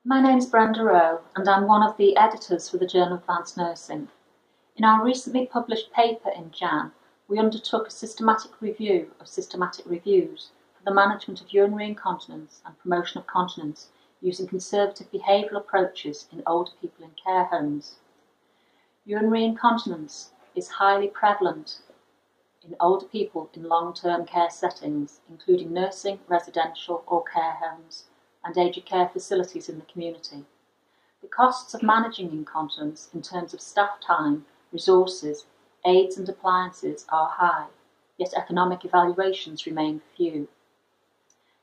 My name is Brenda Roe and I'm one of the editors for the Journal of Advanced Nursing. In our recently published paper in Jan, we undertook a systematic review of systematic reviews for the management of urinary incontinence and promotion of continence using conservative behavioural approaches in older people in care homes. Urinary incontinence is highly prevalent in older people in long-term care settings, including nursing, residential or care homes, and aged care facilities in the community. The costs of managing incontinence in terms of staff time, resources, aids and appliances are high, yet economic evaluations remain few.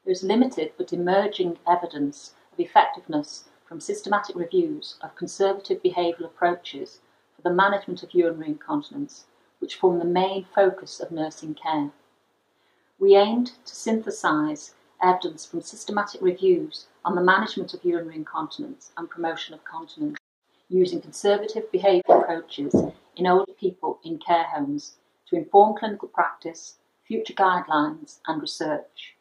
There is limited but emerging evidence of effectiveness from systematic reviews of conservative behavioural approaches for the management of urinary incontinence, which form the main focus of nursing care. We aimed to synthesise evidence from systematic reviews on the management of urinary incontinence and promotion of continence using conservative behavioural approaches in older people in care homes to inform clinical practice, future guidelines and research.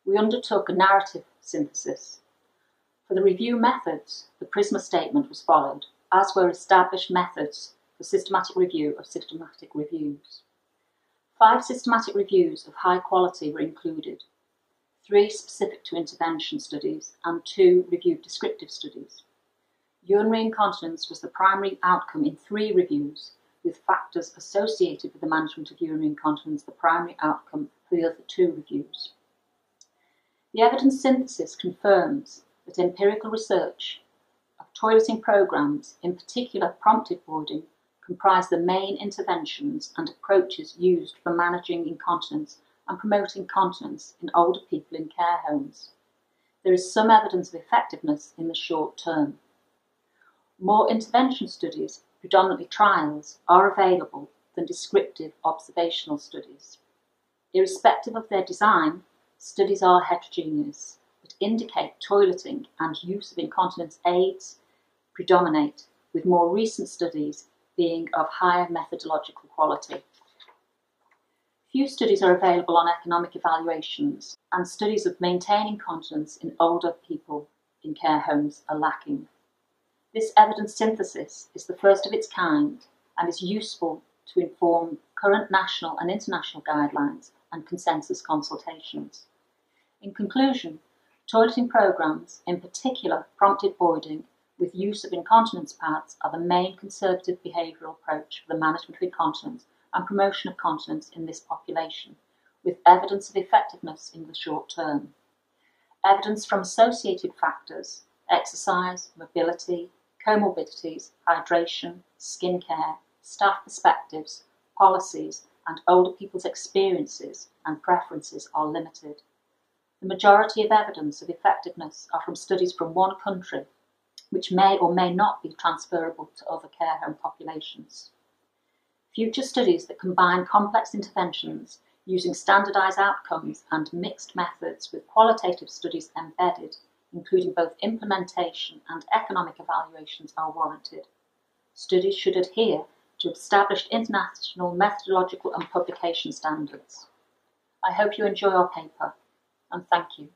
We undertook a narrative synthesis. For the review methods, the PRISMA statement was followed, as were established methods for systematic review of systematic reviews. 5 systematic reviews of high quality were included, 3 specific to intervention studies and 2 reviewed descriptive studies. Urinary incontinence was the primary outcome in 3 reviews, with factors associated with the management of urinary incontinence the primary outcome for the other 2 reviews. The evidence synthesis confirms that empirical research of toileting programmes, in particular prompted voiding, comprise the main interventions and approaches used for managing incontinence and promoting continence in older people in care homes. There is some evidence of effectiveness in the short term. More intervention studies, predominantly trials, are available than descriptive observational studies. Irrespective of their design, studies are heterogeneous, but indicate toileting and use of incontinence aids predominate, with more recent studies being of higher methodological quality. Few studies are available on economic evaluations, and studies of maintaining continence in older people in care homes are lacking. This evidence synthesis is the first of its kind and is useful to inform current national and international guidelines and consensus consultations. In conclusion, toileting programmes, in particular prompted voiding with use of incontinence pads, are the main conservative behavioural approach for the management of incontinence and promotion of continence in this population, with evidence of effectiveness in the short term. Evidence from associated factors, exercise, mobility, comorbidities, hydration, skin care, staff perspectives, policies, and older people's experiences and preferences are limited. The majority of evidence of effectiveness are from studies from one country, which may or may not be transferable to other care home populations. Future studies that combine complex interventions using standardised outcomes and mixed methods with qualitative studies embedded, including both implementation and economic evaluations, are warranted. Studies should adhere to established international methodological and publication standards. I hope you enjoy our paper, and thank you.